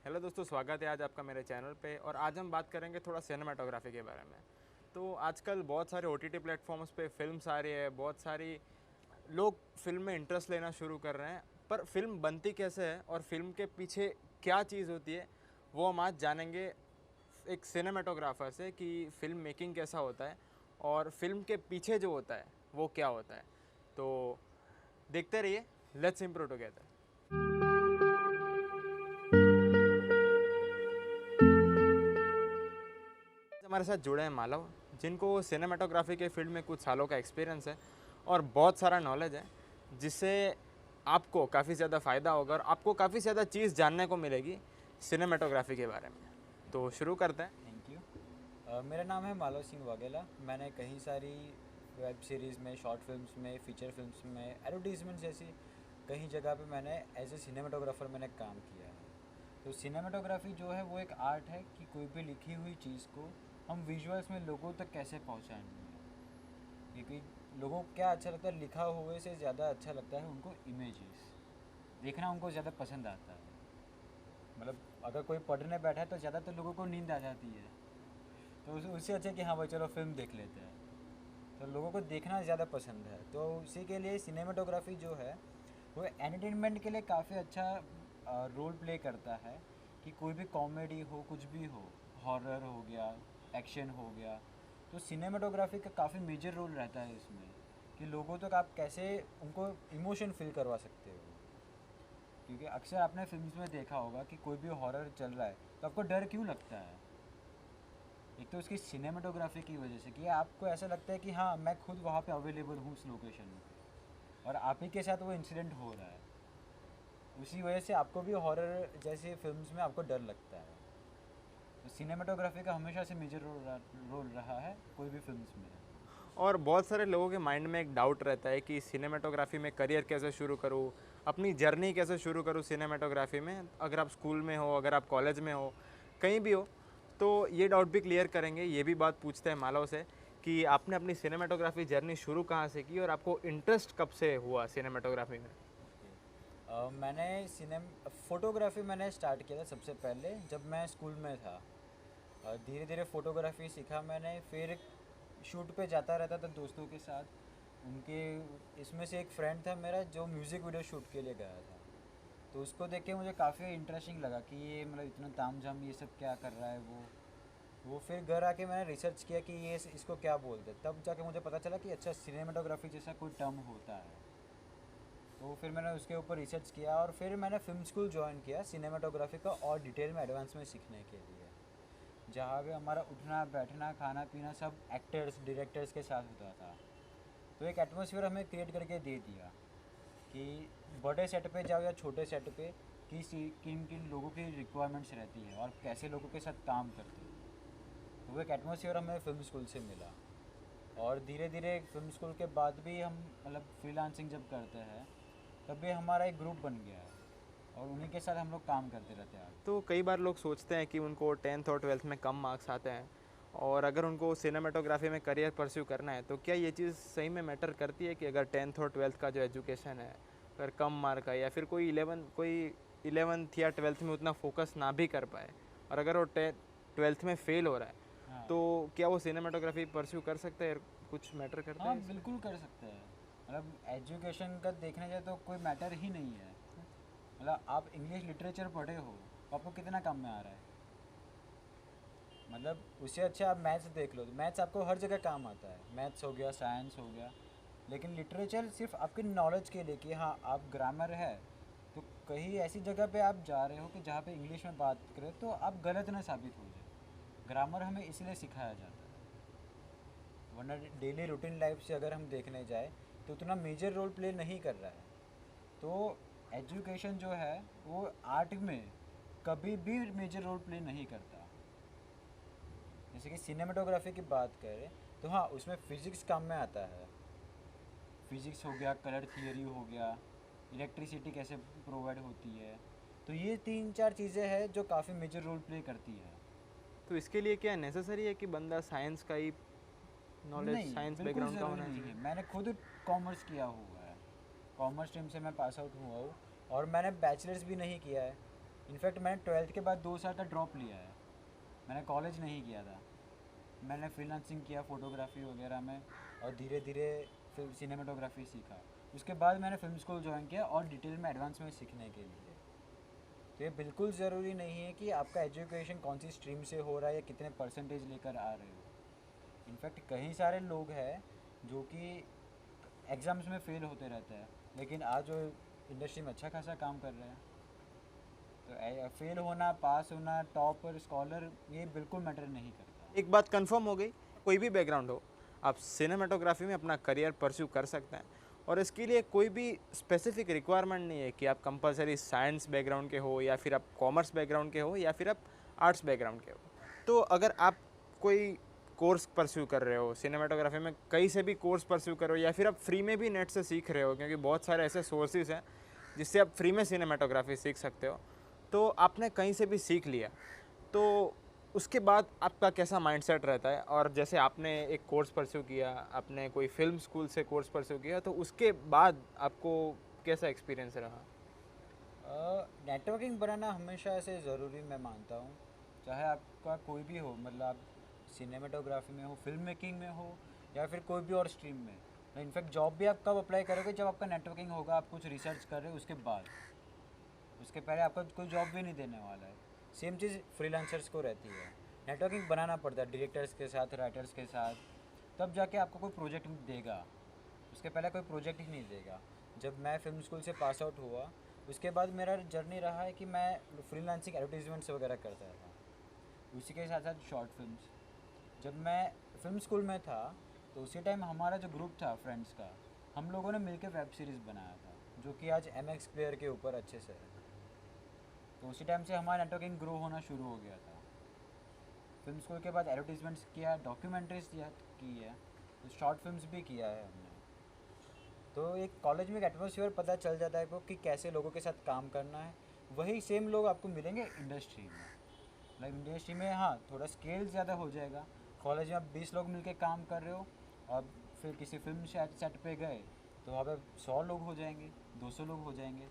Hello दोस्तों, स्वागत है आज आपका मेरे चैनल पे। और आज हम बात करेंगे थोड़ा सिनेमाटोग्राफी के बारे में। तो आजकल बहुत सारे ओटीटी प्लेटफॉर्म्स पे फिल्म्स आ रही है, बहुत सारी लोग फिल्म में इंटरेस्ट लेना शुरू कर रहे हैं। पर फिल्म बनती कैसे है और फिल्म के पीछे क्या चीज़ होती है, वो हम आज जानेंगे एक सिनेमाटोग्राफर से कि फ़िल्म मेकिंग कैसा होता है और फिल्म के पीछे जो होता है वो क्या होता है। तो देखते रहिए, लेट्स इम्प्रूव टुगेदर। हमारे साथ जुड़े हैं मालव, जिनको सिनेमाटोग्राफी के फील्ड में कुछ सालों का एक्सपीरियंस है और बहुत सारा नॉलेज है, जिससे आपको काफ़ी ज़्यादा फ़ायदा होगा और आपको काफ़ी ज़्यादा चीज़ जानने को मिलेगी सिनेमाटोग्राफी के बारे में। तो शुरू करते हैं। Thank you. मेरा नाम है मालव सिंह वाघेला। मैंने कई सारी वेब सीरीज़ में, शॉर्ट फिल्म्स में, फीचर फिल्म्स में, एडवर्टीजमेंट जैसी कई जगह पे मैंने एज ए सिनेमाटोग्राफर मैंने काम किया है। तो सिनेमाटोग्राफी जो है वो एक आर्ट है कि कोई भी लिखी हुई चीज़ को हम विजुअल्स में लोगों तक कैसे पहुंचाएंगे। क्योंकि लोगों को क्या अच्छा लगता है, लिखा हुए से ज़्यादा अच्छा लगता है उनको इमेजेस देखना, उनको ज़्यादा पसंद आता है। मतलब अगर कोई पढ़ने बैठा है तो ज़्यादातर लोगों को नींद आ जाती है, तो उससे अच्छा है कि हाँ भाई चलो फिल्म देख लेते हैं। तो लोगों को देखना ज़्यादा पसंद है, तो उसी के लिए सिनेमाटोग्राफी जो है वो एंटरटेनमेंट के लिए काफ़ी अच्छा रोल प्ले करता है। कि कोई भी कॉमेडी हो, कुछ भी हो, हॉरर हो गया, एक्शन हो गया, तो सिनेमाटोग्राफी का काफ़ी मेजर रोल रहता है इसमें। कि लोगों तक आप कैसे उनको इमोशन फील करवा सकते हो। क्योंकि अक्सर आपने फिल्म्स में देखा होगा कि कोई भी हॉरर चल रहा है तो आपको डर क्यों लगता है। एक तो उसकी सिनेमाटोग्राफी की वजह से कि आपको ऐसा लगता है कि हाँ मैं खुद वहाँ पे अवेलेबल हूँ उस लोकेशन में और आप ही के साथ वो इंसिडेंट हो रहा है। उसी वजह से आपको भी हॉरर जैसी फिल्म्स में आपको डर लगता है। तो सिनेमाटोग्राफी का हमेशा से मेजर रोल रहा है कोई भी फिल्म्स में। और बहुत सारे लोगों के माइंड में एक डाउट रहता है कि सिनेमाटोग्राफी में करियर कैसे शुरू करूँ, अपनी जर्नी कैसे शुरू करूँ सिनेमाटोग्राफी में। अगर आप स्कूल में हो, अगर आप कॉलेज में हो, कहीं भी हो, तो ये डाउट भी क्लियर करेंगे। ये भी बात पूछते हैं मालव से कि आपने अपनी सिनेमाटोग्राफी जर्नी शुरू कहाँ से की और आपको इंटरेस्ट कब से हुआ सिनेमाटोग्राफी में। ओके। मैंने फोटोग्राफी मैंने स्टार्ट किया था सबसे पहले जब मैं स्कूल में था। धीरे धीरे फोटोग्राफी सीखा मैंने, फिर शूट पे जाता रहता था दोस्तों के साथ। उनके इसमें से एक फ्रेंड था मेरा जो म्यूज़िक वीडियो शूट के लिए गया था। तो उसको देख के मुझे काफ़ी इंटरेस्टिंग लगा कि ये मतलब इतना ताम झाम ये सब क्या कर रहा है वो फिर घर आके मैंने रिसर्च किया कि ये इसको क्या बोलते हैं। तब जाके मुझे पता चला कि अच्छा सिनेमाटोग्राफी जैसा कोई टर्म होता है। तो फिर मैंने उसके ऊपर रिसर्च किया और फिर मैंने फिल्म स्कूल ज्वाइन किया सिनेमाटोग्राफी का और डिटेल में एडवांस में सीखने के लिए। जहाँ पे हमारा उठना बैठना खाना पीना सब एक्टर्स डायरेक्टर्स के साथ होता था। तो एक एटमॉस्फेयर हमें क्रिएट करके दे दिया कि बड़े सेट पे जाओ या छोटे सेट पे किन किन लोगों की रिक्वायरमेंट्स रहती है और कैसे लोगों के साथ काम करते हैं। तो वो एक एटमॉस्फेयर हमें फिल्म स्कूल से मिला। और धीरे धीरे फिल्म स्कूल के बाद भी हम मतलब फ्रीलांसिंग जब करते हैं तब भी हमारा एक ग्रुप बन गया है और उन्हीं के साथ हम लोग काम करते रहते हैं आगे। तो कई बार लोग सोचते हैं कि उनको 10th और 12th में कम मार्क्स आते हैं और अगर उनको सिनेमाटोग्राफी में करियर परस्यू करना है, तो क्या ये चीज़ सही में मैटर करती है कि अगर 10th और 12th का जो एजुकेशन है अगर कम मार्क है, या फिर कोई 11th या 12th में उतना फोकस ना भी कर पाए और अगर वो 12th में फेल हो रहा है, हाँ। तो क्या वो सिनेमाटोग्राफी परस्यू कर सकता है? कुछ मैटर करता हाँ है इसमें? बिल्कुल कर सकते हैं। मतलब एजुकेशन का देखने जाए तो कोई मैटर ही नहीं है। मतलब आप इंग्लिश लिटरेचर पढ़े हो तो आपको कितना काम में आ रहा है। मतलब उससे अच्छा आप मैथ्स देख लो, तो मैथ्स आपको हर जगह काम आता है। मैथ्स हो गया, साइंस हो गया। लेकिन लिटरेचर सिर्फ आपके नॉलेज के लिए कि हाँ आप ग्रामर है तो कहीं ऐसी जगह पे आप जा रहे हो कि जहाँ पे इंग्लिश में बात करें तो आप गलत ना साबित हो जाए। ग्रामर हमें इसलिए सिखाया जाता है, वरना डेली रूटीन लाइफ से अगर हम देखने जाए तो उतना मेजर रोल प्ले नहीं कर रहा है। तो एजुकेशन जो है वो आर्ट में कभी भी मेजर रोल प्ले नहीं करता। जैसे कि सिनेमाटोग्राफी की बात करें तो हाँ उसमें फिजिक्स काम में आता है। फिजिक्स हो गया, कलर थियरी हो गया, इलेक्ट्रिसिटी कैसे प्रोवाइड होती है। तो ये तीन चार चीज़ें हैं जो काफ़ी मेजर रोल प्ले करती है। तो इसके लिए क्या नेसेसरी है कि बंदा साइंस का ही नॉलेज, नहीं साइंस बिल्कुल बैकग्राउंड का ज़रूरी होना नहीं चाहिए? है। मैंने खुद कॉमर्स किया हुआ है, कॉमर्स स्ट्रीम से मैं पास आउट हुआ हूँ और मैंने बैचलर्स भी नहीं किया है। इनफैक्ट मैंने 12th के बाद 2 साल का ड्रॉप लिया है, मैंने कॉलेज नहीं किया था। मैंने फ्रीलांसिंग किया फ़ोटोग्राफी वगैरह में, और धीरे धीरे फिर सिनेमाटोग्राफी सीखा। उसके बाद मैंने फिल्म स्कूल ज्वाइन किया और डिटेल में एडवांस में सीखने के लिए। तो ये बिल्कुल ज़रूरी नहीं है कि आपका एजुकेशन कौन सी स्ट्रीम से हो रहा है या कितने परसेंटेज लेकर आ रहे हो। इनफैक्ट कई सारे लोग हैं जो कि एग्ज़ाम्स में फ़ेल होते रहते हैं, लेकिन आज जो इंडस्ट्री में अच्छा खासा काम कर रहे हैं। तो फेल होना, पास होना, टॉपर, स्कॉलर, ये बिल्कुल मैटर नहीं करता। एक बात कंफर्म हो गई, कोई भी बैकग्राउंड हो, आप सिनेमाटोग्राफी में अपना करियर परस्यू कर सकते हैं और इसके लिए कोई भी स्पेसिफिक रिक्वायरमेंट नहीं है कि आप कंपलसरी साइंस बैकग्राउंड के हो या फिर आप कॉमर्स बैकग्राउंड के हो या फिर आप आर्ट्स बैकग्राउंड के हो। तो अगर आप कोई कोर्स परस्यू कर रहे हो सिनेमाटोग्राफी में, कहीं से भी कोर्स परस्यू कर रहे हो या फिर आप फ्री में भी नेट से सीख रहे हो, क्योंकि बहुत सारे ऐसे सोर्सेज हैं जिससे आप फ्री में सिनेमाटोग्राफी सीख सकते हो, तो आपने कहीं से भी सीख लिया, तो उसके बाद आपका कैसा माइंडसेट रहता है? और जैसे आपने एक कोर्स परस्यू किया, आपने कोई फ़िल्म स्कूल से कोर्स परस्यू किया, तो उसके बाद आपको कैसा एक्सपीरियंस रहा? नेटवर्किंग बनाना हमेशा ऐसे ज़रूरी मैं मानता हूँ, चाहे आपका कोई भी हो, मतलब आप सिनेमाटोग्राफी में हो, फिल्म मेकिंग में हो, या फिर कोई भी और स्ट्रीम में। इनफैक्ट जॉब भी आप कब अप्लाई करोगे? जब आपका नेटवर्किंग होगा, आप कुछ रिसर्च कर रहे हो उसके बाद। उसके पहले आपका कोई जॉब भी नहीं देने वाला है। सेम चीज़ फ्रीलांसर्स को रहती है, नेटवर्किंग बनाना पड़ता है डायरेक्टर्स के साथ, राइटर्स के साथ, तब जाके आपको कोई प्रोजेक्ट देगा। उसके पहले कोई प्रोजेक्ट ही नहीं देगा। जब मैं फिल्म स्कूल से पास आउट हुआ, उसके बाद मेरा जर्नी रहा है कि मैं फ्रीलांसिंग एडवर्टीजमेंट्स वगैरह करता था, उसी के साथ साथ शॉर्ट फिल्म्स। जब मैं फिल्म स्कूल में था, तो उसी टाइम हमारा जो ग्रुप था फ्रेंड्स का, हम लोगों ने मिलकर वेब सीरीज़ बनाया था, जो कि आज MX प्लेयर के ऊपर अच्छे से है। तो उसी टाइम से हमारा नेटवर्किंग ग्रो होना शुरू हो गया था। फिल्म स्कूल के बाद एडवर्टीजमेंट्स किया, डॉक्यूमेंट्रीज की है, तो शॉर्ट फिल्म्स भी किया है हमने। तो एक कॉलेज में एक एटमोसफियर पता चल जाता है आपको कि कैसे लोगों के साथ काम करना है। वही सेम लोग आपको मिलेंगे इंडस्ट्री में। लाइक इंडस्ट्री में हाँ, थोड़ा स्केल ज़्यादा हो जाएगा। कॉलेज में आप 20 लोग मिलकर काम कर रहे हो, और फिर किसी फिल्म सेट पे गए तो वहाँ पे 100 लोग हो जाएंगे, 200 लोग हो जाएंगे।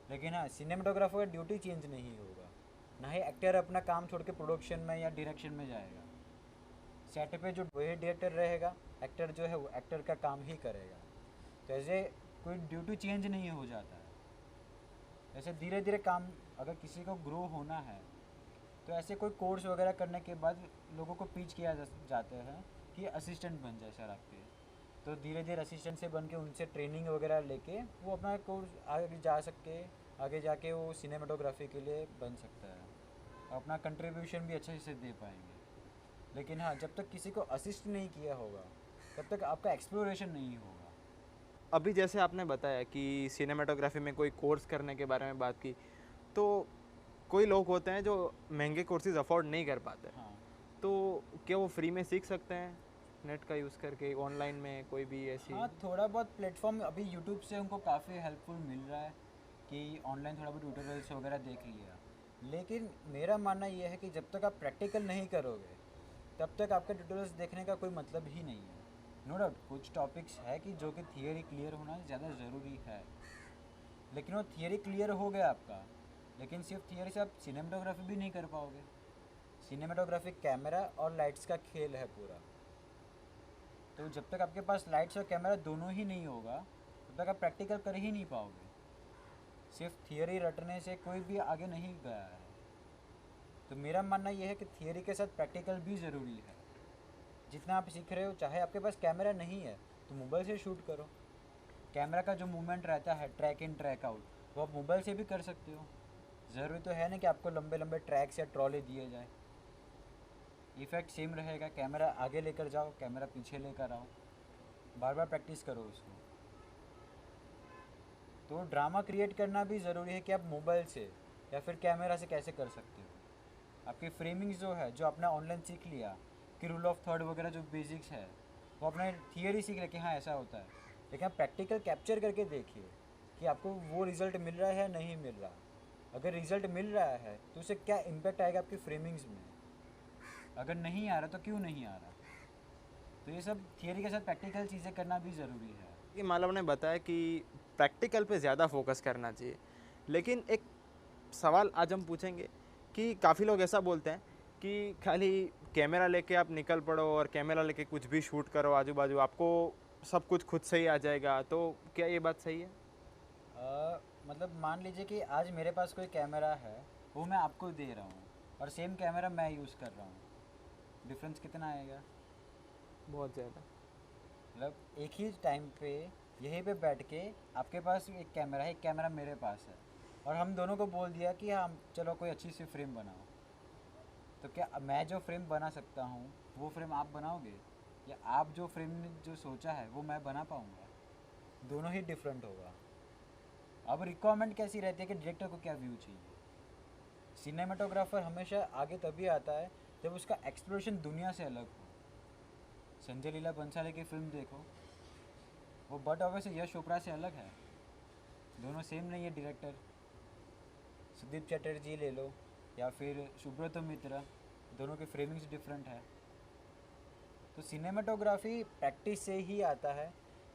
लेकिन हाँ, सिनेमाटोग्राफर का ड्यूटी चेंज नहीं होगा, ना ही एक्टर अपना काम छोड़ के प्रोडक्शन में या डायरेक्शन में जाएगा। सेट पे जो वही डायरेक्टर रहेगा, एक्टर जो है वो एक्टर का काम ही करेगा। तो ऐसे कोई ड्यूटी चेंज नहीं हो जाता है। ऐसे धीरे धीरे काम, अगर किसी को ग्रो होना है तो ऐसे कोई कोर्स वगैरह करने के बाद लोगों को पिच किया जाते हैं कि असिस्टेंट बन जाए सर आपके। तो धीरे धीरे असिस्टेंट से बन के उनसे ट्रेनिंग वगैरह लेके वो अपना कोर्स आगे जा सके, आगे जाके वो सिनेमाटोग्राफी के लिए बन सकता है और अपना कंट्रीब्यूशन भी अच्छे से दे पाएंगे। लेकिन हाँ, जब तक किसी को असिस्ट नहीं किया होगा तब तक आपका एक्सप्लोरेशन नहीं होगा। अभी जैसे आपने बताया कि सिनेमाटोग्राफी में कोई कोर्स करने के बारे में बात की, तो कोई लोग होते हैं जो महंगे कोर्सेज अफोर्ड नहीं कर पाते, हाँ तो क्या वो फ्री में सीख सकते हैं नेट का यूज़ करके, ऑनलाइन में कोई भी ऐसी? हाँ, थोड़ा बहुत प्लेटफॉर्म अभी यूट्यूब से उनको काफ़ी हेल्पफुल मिल रहा है कि ऑनलाइन थोड़ा बहुत ट्यूटोरियल्स वगैरह देख लिया। लेकिन मेरा मानना ये है कि जब तक आप प्रैक्टिकल नहीं करोगे तब तक आपके ट्यूटोरियल्स देखने का कोई मतलब ही नहीं है। नो डाउट कुछ टॉपिक्स है कि जो कि थियरी क्लियर होना ज़्यादा ज़रूरी है, लेकिन वो थियरी क्लियर हो गया आपका, लेकिन सिर्फ थियरी से आप सिनेमाटोग्राफी भी नहीं कर पाओगे। सिनेमाटोग्राफी कैमरा और लाइट्स का खेल है पूरा। तो जब तक आपके पास लाइट्स और कैमरा दोनों ही नहीं होगा तब तक आप प्रैक्टिकल कर ही नहीं पाओगे। सिर्फ थियरी रटने से कोई भी आगे नहीं गया है। तो मेरा मानना यह है कि थियरी के साथ प्रैक्टिकल भी ज़रूरी है। जितना आप सीख रहे हो, चाहे आपके पास कैमरा नहीं है तो मोबाइल से शूट करो। कैमरा का जो मूवमेंट रहता है, ट्रैक इन ट्रैक आउट, वो आप मोबाइल से भी कर सकते हो। ज़रूरी तो है ना कि आपको लंबे लंबे ट्रैक्स या ट्रॉले दिए जाए। इफेक्ट सेम रहेगा, कैमरा आगे लेकर जाओ, कैमरा पीछे लेकर आओ, बार बार प्रैक्टिस करो उसको। तो ड्रामा क्रिएट करना भी ज़रूरी है कि आप मोबाइल से या फिर कैमरा से कैसे कर सकते हो। आपकी फ्रेमिंग्स जो है, जो आपने ऑनलाइन सीख लिया कि रूल ऑफ थर्ड वगैरह जो बेसिक्स है, वो अपने थियरी सीख लिया कि हाँ ऐसा होता है, लेकिन आप प्रैक्टिकल कैप्चर करके देखिए कि आपको वो रिज़ल्ट मिल रहा है नहीं मिल रहा। अगर रिज़ल्ट मिल रहा है तो उससे क्या इम्पैक्ट आएगा आपकी फ्रेमिंग्स में, अगर नहीं आ रहा तो क्यों नहीं आ रहा। तो ये सब थियरी के साथ प्रैक्टिकल चीज़ें करना भी ज़रूरी है। ये मालव ने बताया कि प्रैक्टिकल पे ज़्यादा फोकस करना चाहिए, लेकिन एक सवाल आज हम पूछेंगे कि काफ़ी लोग ऐसा बोलते हैं कि खाली कैमरा लेके आप निकल पड़ो और कैमरा लेके कुछ भी शूट करो आजू बाजू, आपको सब कुछ खुद से ही आ जाएगा। तो क्या ये बात सही है? मतलब मान लीजिए कि आज मेरे पास कोई कैमरा है, वो मैं आपको दे रहा हूँ, और सेम कैमरा मैं यूज़ कर रहा हूँ, डिफरेंस कितना आएगा? बहुत ज़्यादा। मतलब एक ही टाइम पे यहीं पे बैठ के आपके पास एक कैमरा है, एक कैमरा मेरे पास है, और हम दोनों को बोल दिया कि हम चलो कोई अच्छी सी फ्रेम बनाओ। तो क्या मैं जो फ्रेम बना सकता हूँ वो फ्रेम आप बनाओगे, या आप जो फ्रेम जो सोचा है वो मैं बना पाऊँगा? दोनों ही डिफरेंट होगा। अब रिक्वायरमेंट कैसी रहती है कि डायरेक्टर को क्या व्यू चाहिए। सिनेमाटोग्राफर हमेशा आगे तभी आता है जब उसका एक्सप्लोरेशन दुनिया से अलग हो। संजय लीला बंसाली की फिल्म देखो, वो बट ऑब्वियस यश चोपड़ा से अलग है, दोनों सेम नहीं है डायरेक्टर। सुदीप चटर्जी ले लो या फिर सुब्रतो मित्रा, दोनों की फ्रेमिंग्स डिफरेंट है। तो सिनेमाटोग्राफी प्रैक्टिस से ही आता है।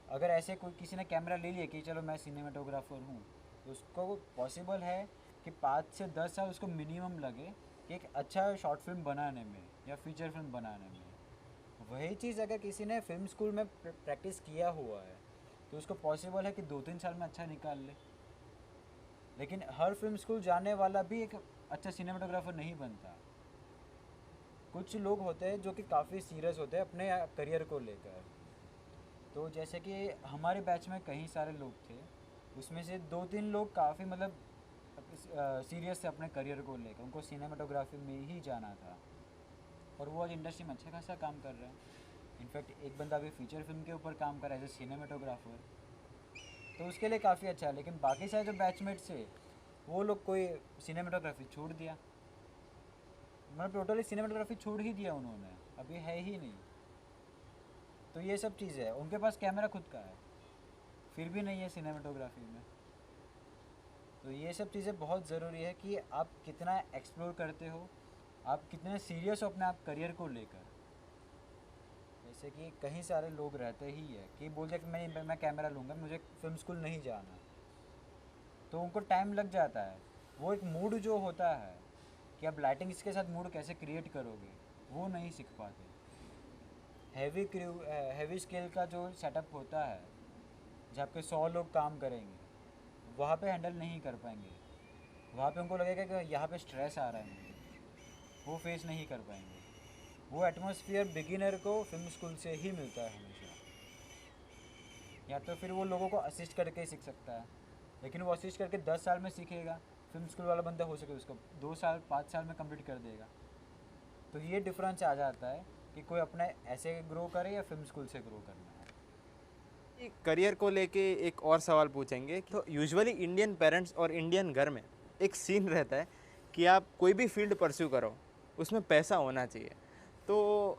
अगर ऐसे कोई किसी ने कैमरा ले लिया कि चलो मैं सिनेमाटोग्राफर हूँ, तो उसको पॉसिबल है कि 5 से 10 साल उसको मिनिमम लगे कि एक अच्छा शॉर्ट फिल्म बनाने में या फीचर फिल्म बनाने में। वही चीज़ अगर किसी ने फिल्म स्कूल में प्रैक्टिस किया हुआ है तो उसको पॉसिबल है कि 2-3 साल में अच्छा निकाल ले। लेकिन हर फिल्म स्कूल जाने वाला भी एक अच्छा सिनेमाटोग्राफर नहीं बनता। कुछ लोग होते हैं जो कि काफ़ी सीरियस होते हैं अपने करियर को लेकर। तो जैसे कि हमारे बैच में कई सारे लोग थे, उसमें से 2-3 लोग काफ़ी मतलब सीरियस थे अपने करियर को लेकर, उनको सिनेमाटोग्राफी में ही जाना था, और वो आज इंडस्ट्री में अच्छा खासा काम कर रहे हैं। इनफैक्ट एक बंदा अभी फीचर फिल्म के ऊपर काम कर रहा है एज ए सिनेमाटोग्राफर, तो उसके लिए काफ़ी अच्छा है। लेकिन बाकी सारे जो बैचमेट्स थे वो लोग कोई सिनेमाटोग्राफी छोड़ दिया, मतलब टोटली सिनेमाटोग्राफी छोड़ ही दिया उन्होंने, अभी है ही नहीं। तो ये सब चीज़ें है, उनके पास कैमरा खुद का है फिर भी नहीं है सिनेमाटोग्राफी में। तो ये सब चीज़ें बहुत ज़रूरी है कि आप कितना एक्सप्लोर करते हो, आप कितने सीरियस हो अपने आप करियर को लेकर। जैसे कि कहीं सारे लोग रहते ही है कि बोलते हैं कि मैं कैमरा लूँगा, मुझे फिल्म स्कूल नहीं जाना, तो उनको टाइम लग जाता है। वो एक मूड जो होता है कि आप लाइटिंग्स के साथ मूड कैसे क्रिएट करोगे, वो नहीं सीख पाते। हैवी स्केल का जो सेटअप होता है जहाँ पे 100 लोग काम करेंगे, वहाँ पे हैंडल नहीं कर पाएंगे। वहाँ पे उनको लगेगा कि यहाँ पे स्ट्रेस आ रहा है मुझे, वो फेस नहीं कर पाएंगे। वो एटमॉस्फेयर बिगिनर को फिल्म स्कूल से ही मिलता है हमेशा, या तो फिर वो लोगों को असिस्ट करके ही सीख सकता है। लेकिन वो असिस्ट करके 10 साल में सीखेगा, फिल्म स्कूल वाला बंदा हो सके उसको 2 साल 5 साल में कंप्लीट कर देगा। तो ये डिफरेंस आ जाता है कि कोई अपने ऐसे ग्रो करे या फिल्म स्कूल से ग्रो करना है। करियर को लेके एक और सवाल पूछेंगे। तो यूजुअली इंडियन पेरेंट्स और इंडियन घर में एक सीन रहता है कि आप कोई भी फील्ड परस्यू करो, उसमें पैसा होना चाहिए। तो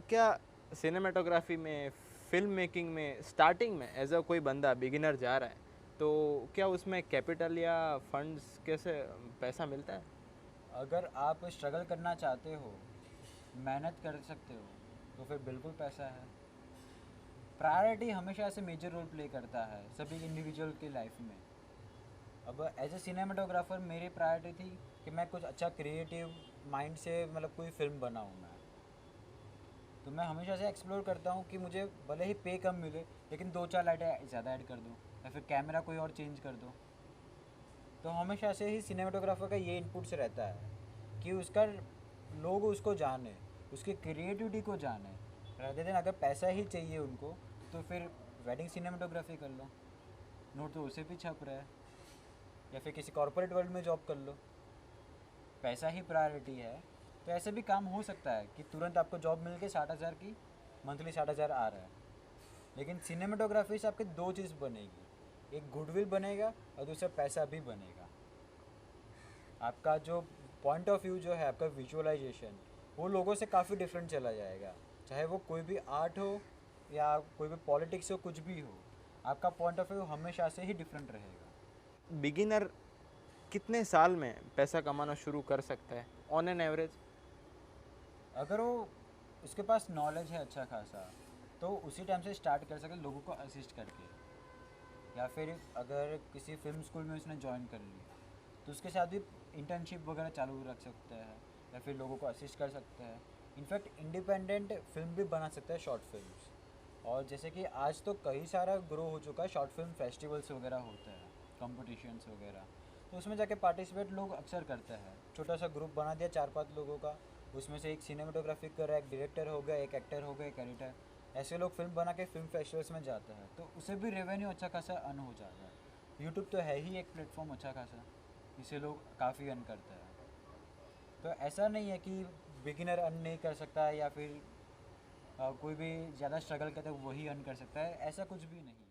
क्या सिनेमाटोग्राफी में, फिल्म मेकिंग में, स्टार्टिंग में एज अ कोई बंदा बिगिनर जा रहा है, तो क्या उसमें कैपिटल या फंड्स, कैसे पैसा मिलता है? अगर आप स्ट्रगल करना चाहते हो, मेहनत कर सकते हो, तो फिर बिल्कुल पैसा है। प्रायोरिटी हमेशा से मेजर रोल प्ले करता है सभी इंडिविजुअल की लाइफ में। अब एज ए सिनेमाटोग्राफर मेरी प्रायोरिटी थी कि मैं कुछ अच्छा क्रिएटिव माइंड से मतलब कोई फिल्म बनाऊँ मैं। तो मैं हमेशा से एक्सप्लोर करता हूँ कि मुझे भले ही पे कम मिले, लेकिन 2-4 लाइटें ज़्यादा ऐड कर दो या फिर कैमरा कोई और चेंज कर दो। तो हमेशा से ही सिनेमाटोग्राफर का ये इनपुट्स रहता है कि उसका लोग उसको जाने, उसकी क्रिएटिविटी को जाने। रादर देन अगर पैसा ही चाहिए उनको, तो फिर वेडिंग सिनेमाटोग्राफी कर लो, नोट तो उसे भी छप रहा है, या फिर किसी कॉर्पोरेट वर्ल्ड में जॉब कर लो। पैसा ही प्रायोरिटी है तो ऐसे भी काम हो सकता है कि तुरंत आपको जॉब मिल के 60,000 की मंथली 60,000 आ रहा है। लेकिन सिनेमाटोग्राफी से आपके दो चीज़ बनेगी, एक गुडविल बनेगा और दूसरा पैसा भी बनेगा। आपका जो पॉइंट ऑफ व्यू जो है, आपका विजुअलाइजेशन, वो लोगों से काफ़ी डिफरेंट चला जाएगा। चाहे वो कोई भी आर्ट हो या कोई भी पॉलिटिक्स हो, कुछ भी हो, आपका पॉइंट ऑफ व्यू हमेशा से ही डिफरेंट रहेगा। बिगिनर कितने साल में पैसा कमाना शुरू कर सकता है ऑन एन एवरेज? अगर वो उसके पास नॉलेज है अच्छा खासा, तो उसी टाइम से स्टार्ट कर सके लोगों को असिस्ट करके। या फिर अगर किसी फिल्म स्कूल में उसने ज्वाइन कर लिया, तो उसके साथ भी इंटर्नशिप वगैरह चालू रख सकता है या फिर लोगों को असिस्ट कर सकता है। इनफैक्ट इंडिपेंडेंट फिल्म भी बना सकता है, शॉर्ट फिल्म्स। और जैसे कि आज तो कई सारा ग्रो हो चुका है, शॉर्ट फिल्म फेस्टिवल्स वगैरह होते हैं, कॉम्पिटिशन्स वगैरह, तो उसमें जाके पार्टिसिपेट लोग अक्सर करते हैं। छोटा सा ग्रुप बना दिया 4-5 लोगों का, उसमें से एक सिनेमेटोग्राफी कर रहा है, एक डायरेक्टर हो गया, एक एक्टर हो गया, एक एडिटर, ऐसे लोग फिल्म बना के फिल्म फेस्टिवल्स में जाते हैं, तो उसे भी रेवेन्यू अच्छा खासा अर्न हो जाता है। यूट्यूब तो है ही एक प्लेटफॉर्म अच्छा खासा, इसे लोग काफ़ी अर्न करते हैं। तो ऐसा नहीं है कि बिगिनर अर्न नहीं कर सकता है या फिर कोई भी ज़्यादा स्ट्रगल करता है वही अर्न कर सकता है, ऐसा कुछ भी नहीं है।